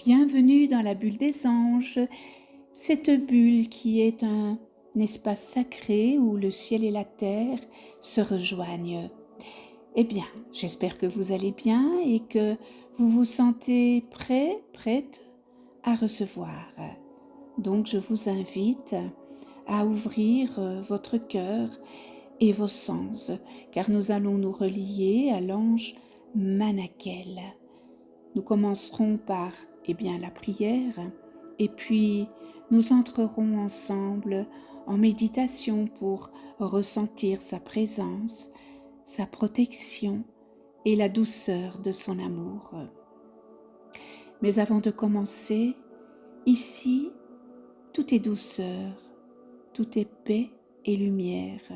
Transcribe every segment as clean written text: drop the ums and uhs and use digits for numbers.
Bienvenue dans la bulle des anges, cette bulle qui est un espace sacré où le ciel et la terre se rejoignent. Eh bien, j'espère que vous allez bien et que vous vous sentez prêt, prête à recevoir. Donc je vous invite à ouvrir votre cœur et vos sens, car nous allons nous relier à l'ange Manakel. Nous commencerons par la prière et puis nous entrerons ensemble en méditation pour ressentir sa présence, sa protection et la douceur de son amour. Mais avant de commencer, ici, tout est douceur, tout est paix et lumière.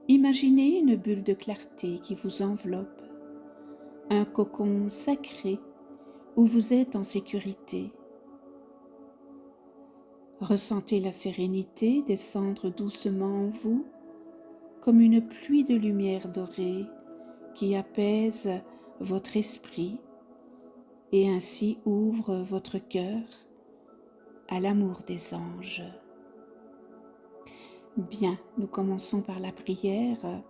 Imaginez une bulle de clarté qui vous enveloppe, un cocon sacré où vous êtes en sécurité. Ressentez la sérénité descendre doucement en vous comme une pluie de lumière dorée qui apaise votre esprit et ainsi ouvre votre cœur à l'amour des anges. Bien, nous commençons par la prière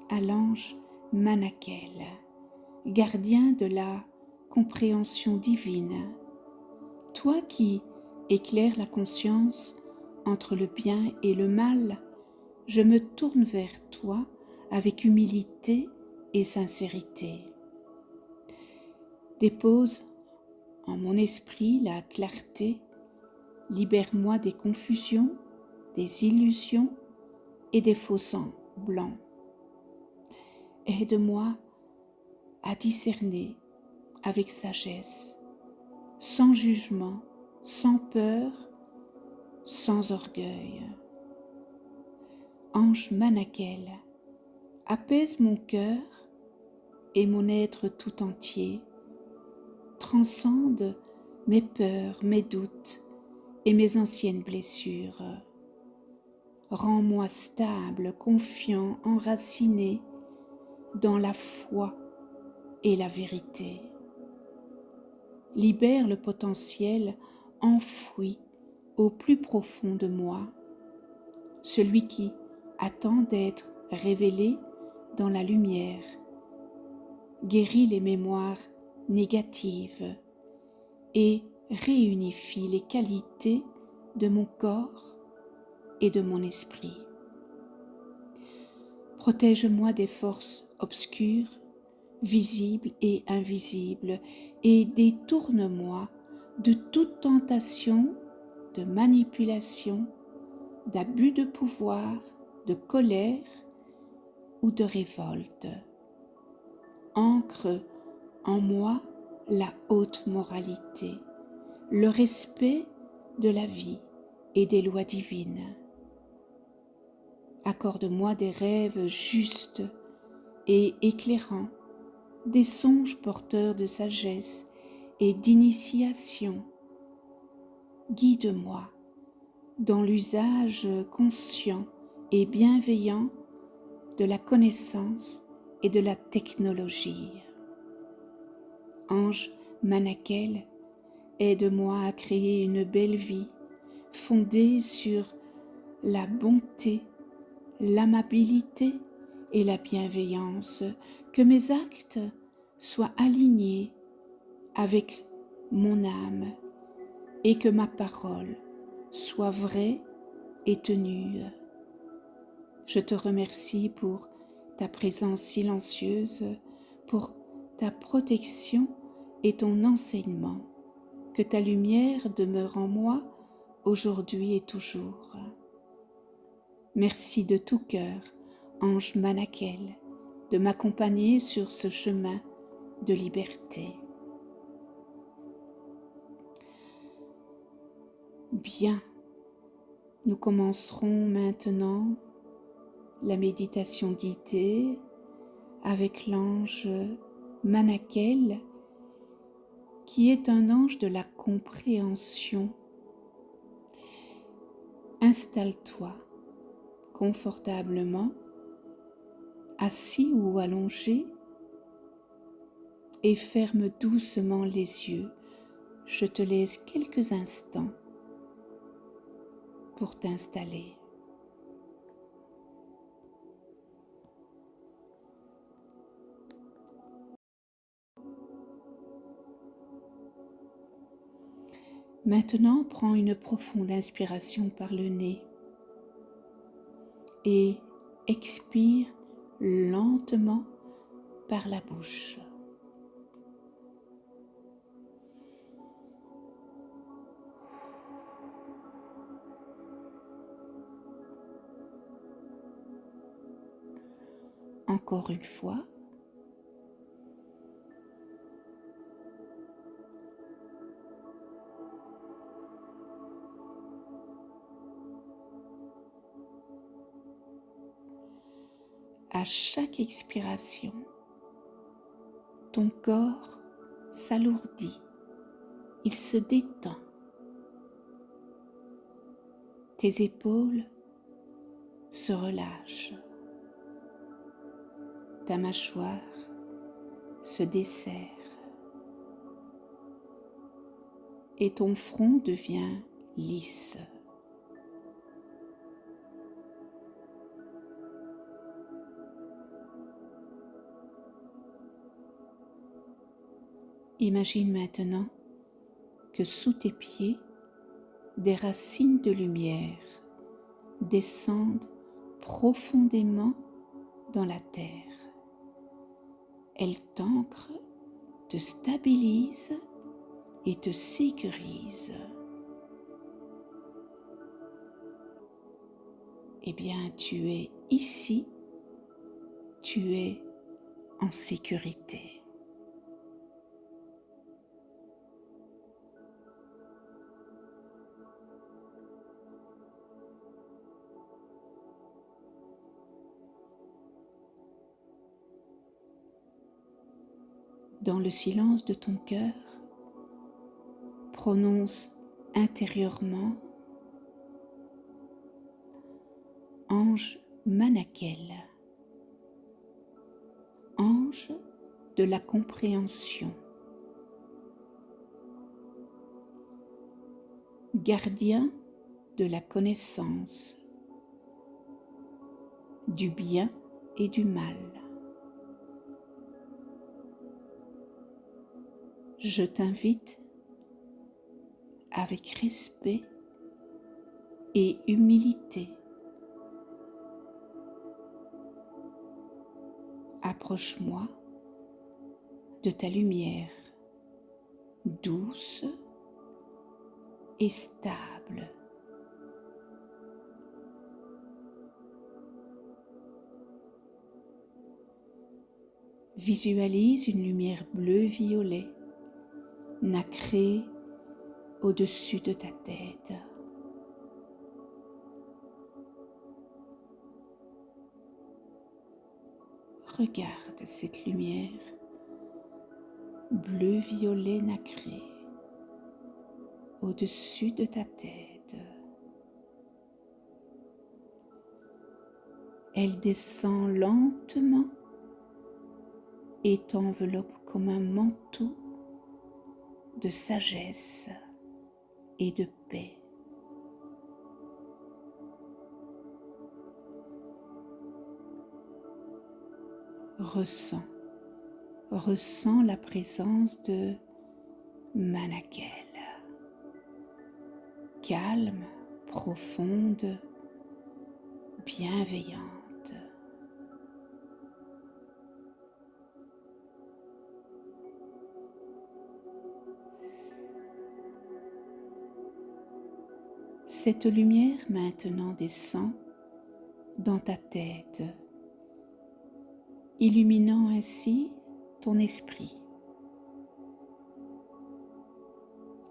à l'ange Manakel, gardien de la compréhension divine. Toi qui éclaires la conscience entre le bien et le mal, je me tourne vers toi avec humilité et sincérité. Dépose en mon esprit la clarté, libère-moi des confusions, des illusions et des faux semblants. Aide-moi à discerner avec sagesse, sans jugement, sans peur, sans orgueil. Ange Manakel, apaise mon cœur et mon être tout entier, transcende mes peurs, mes doutes et mes anciennes blessures. Rends-moi stable, confiant, enraciné dans la foi et la vérité. Libère le potentiel enfoui au plus profond de moi, celui qui attend d'être révélé dans la lumière. Guéris les mémoires négatives et réunifie les qualités de mon corps et de mon esprit. Protège-moi des forces obscures, visibles et invisibles, et détourne-moi de toute tentation de manipulation, d'abus de pouvoir, de colère ou de révolte. Ancre en moi la haute moralité, le respect de la vie et des lois divines. Accorde-moi des rêves justes et éclairants, des songes porteurs de sagesse et d'initiation. Guide-moi dans l'usage conscient et bienveillant de la connaissance et de la technologie. Ange Manakel, aide-moi à créer une belle vie fondée sur la bonté, l'amabilité et la bienveillance, que mes actes soient alignés avec mon âme et que ma parole soit vraie et tenue. Je te remercie pour ta présence silencieuse, pour ta protection et ton enseignement. Que ta lumière demeure en moi aujourd'hui et toujours. Merci de tout cœur, ange Manakel, de m'accompagner sur ce chemin de liberté. Bien, nous commencerons maintenant la méditation guidée avec l'ange Manakel, qui est un ange de la compréhension. Installe-toi confortablement, assis ou allongé, et ferme doucement les yeux je te laisse quelques instants pour t'installer. Maintenant, prends une profonde inspiration par le nez et expire lentement par la bouche. Encore une fois. À chaque expiration, ton corps s'alourdit, il se détend. Tes épaules se relâchent. Ta mâchoire se desserre et ton front devient lisse. Imagine maintenant que sous tes pieds, des racines de lumière descendent profondément dans la terre. Elles t'ancrent, te stabilisent et te sécurisent. Eh bien, tu es ici, tu es en sécurité. Dans le silence de ton cœur, prononce intérieurement Ange Manakel, ange de la compréhension, gardien de la connaissance, du bien et du mal. Je t'invite avec respect et humilité. Approche-moi de ta lumière douce et stable. Visualise une lumière bleu-violet nacrée au-dessus de ta tête. Regarde cette lumière bleu-violet nacrée au-dessus de ta tête. Elle descend lentement et t'enveloppe comme un manteau de sagesse et de paix. Ressens la présence de Manakel, calme, profonde, bienveillante. Cette lumière maintenant descend dans ta tête, illuminant ainsi ton esprit.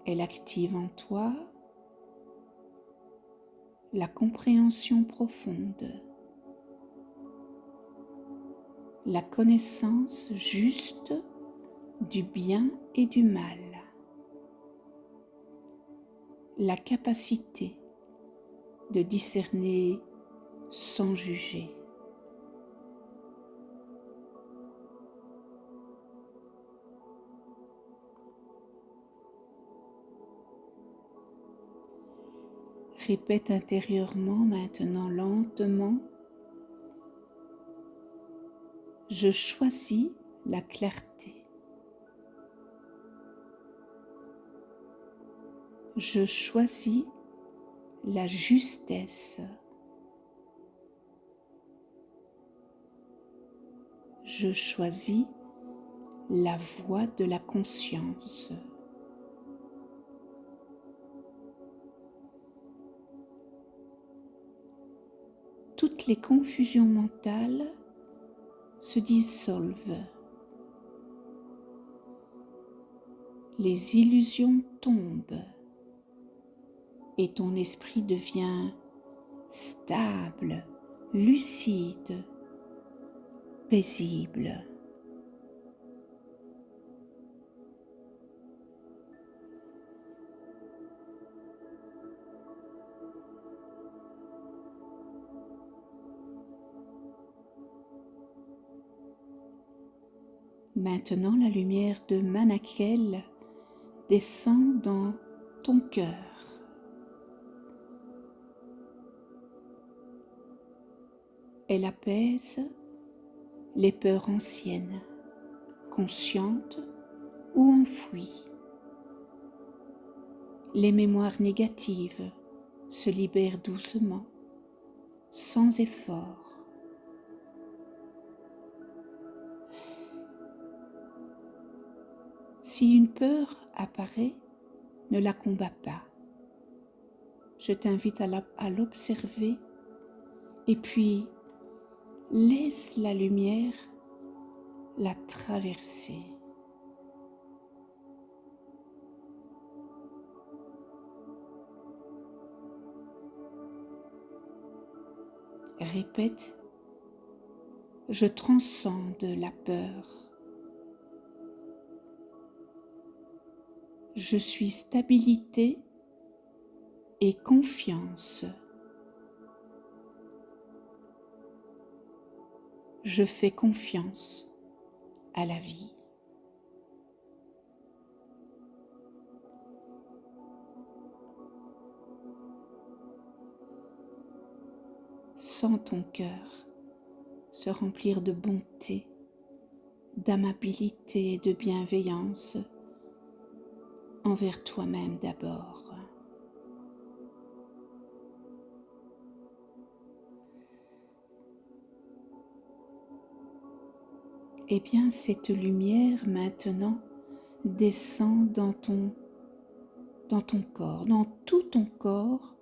Elle active en toi la compréhension profonde, la connaissance juste du bien et du mal, la capacité de discerner sans juger. Répète intérieurement maintenant lentement. Je choisis la clarté. Je choisis la justesse. Je choisis la voie de la conscience. Toutes les confusions mentales se dissolvent. Les illusions tombent et ton esprit devient stable, lucide, paisible. Maintenant, la lumière de Manakel descend dans ton cœur. Elle apaise les peurs anciennes, conscientes ou enfouies. Les mémoires négatives se libèrent doucement, sans effort. Si une peur apparaît, ne la combats pas. Je t'invite à l'observer et puis laisse la lumière la traverser. Répète, je transcende la peur. Je suis stabilité et confiance. Je fais confiance à la vie. Sens ton cœur se remplir de bonté, d'amabilité et de bienveillance envers toi-même d'abord. Eh bien, cette lumière maintenant descend dans ton corps, dans tout ton corps,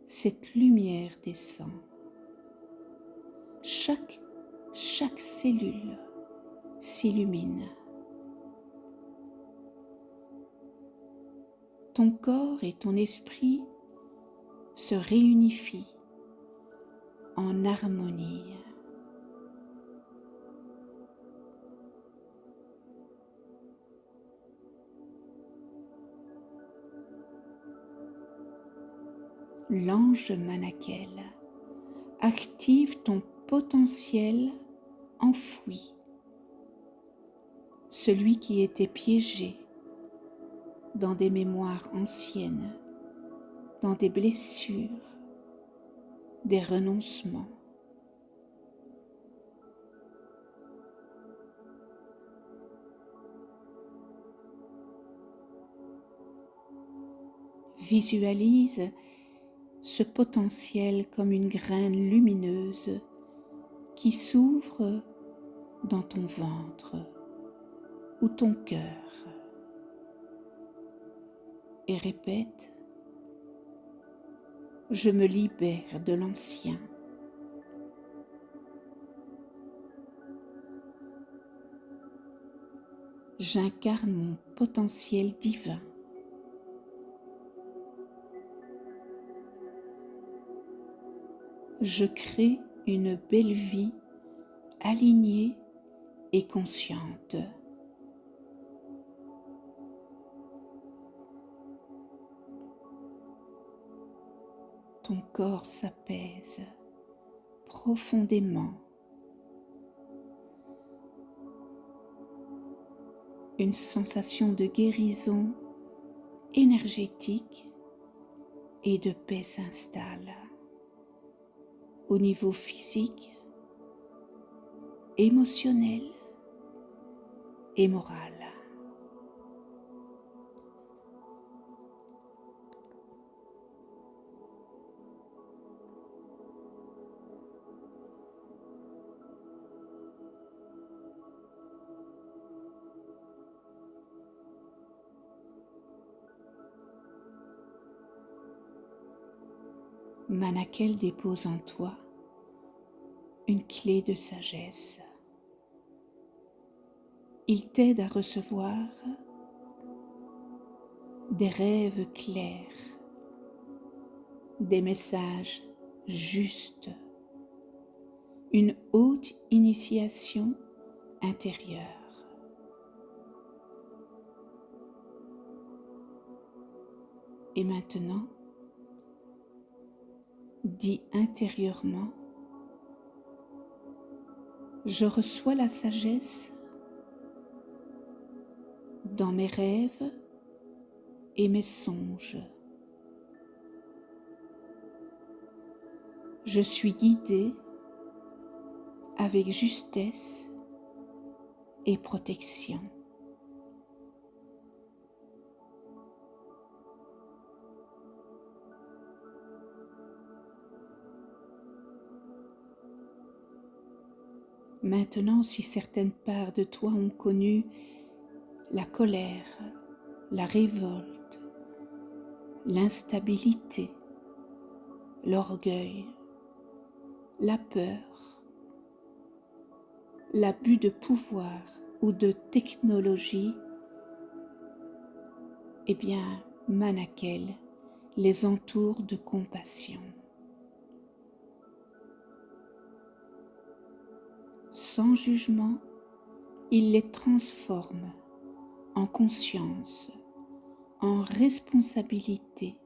cette lumière descend. Chaque cellule s'illumine. Ton corps et ton esprit se réunifient en harmonie. L'ange Manakel active ton potentiel enfoui, celui qui était piégé dans des mémoires anciennes, dans des blessures, des renoncements. Visualise ce potentiel comme une graine lumineuse qui s'ouvre dans ton ventre ou ton cœur. Et répète, je me libère de l'ancien. J'incarne mon potentiel divin. Je crée une belle vie alignée et consciente. Ton corps s'apaise profondément. Une sensation de guérison énergétique et de paix s'installe au niveau physique, émotionnel et moral. Manakel dépose en toi une clé de sagesse. Il t'aide à recevoir des rêves clairs, des messages justes, une haute initiation intérieure. Et maintenant, dis intérieurement: je reçois la sagesse dans mes rêves et mes songes. Je suis guidé avec justesse et protection. Maintenant, si certaines parts de toi ont connu la colère, la révolte, l'instabilité, l'orgueil, la peur, l'abus de pouvoir ou de technologie, eh bien, Manakel les entoure de compassion. Sans jugement, il les transforme en conscience, en responsabilité,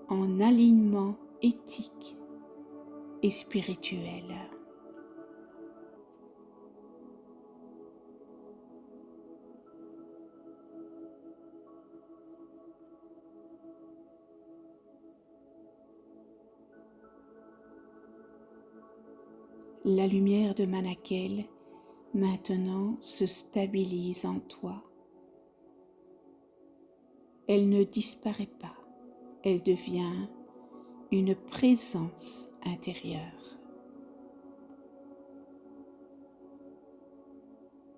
en alignement éthique et spirituel. La lumière de Manakel maintenant se stabilise en toi. Elle ne disparaît pas, elle devient une présence intérieure.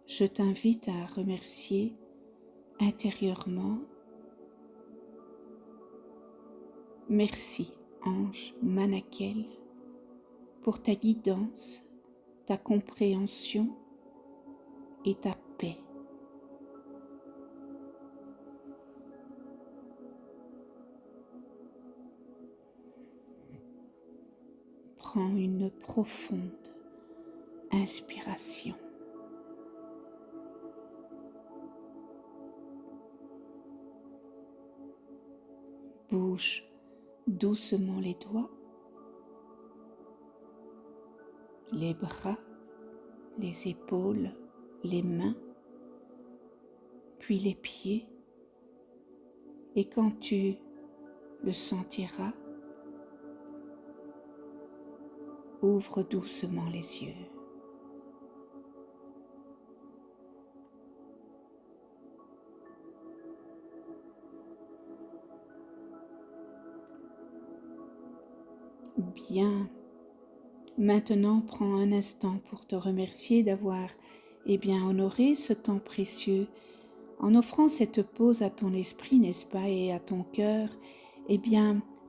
Je t'invite à remercier intérieurement. Merci, ange Manakel, pour ta guidance, ta compréhension et ta paix. Prends une profonde inspiration. Bouge doucement les doigts, les bras, les épaules, les mains, puis les pieds. Et quand tu le sentiras, ouvre doucement les yeux. Bien. Maintenant, prends un instant pour te remercier d'avoir honoré ce temps précieux en offrant cette pause à ton esprit, n'est-ce pas, et à ton cœur.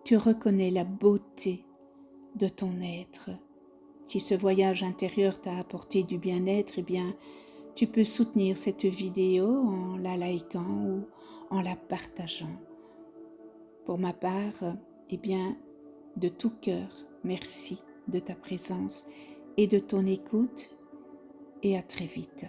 Tu reconnais la beauté de ton être. Si ce voyage intérieur t'a apporté du bien-être, tu peux soutenir cette vidéo en la likant ou en la partageant. Pour ma part, de tout cœur, merci de ta présence et de ton écoute, et à très vite.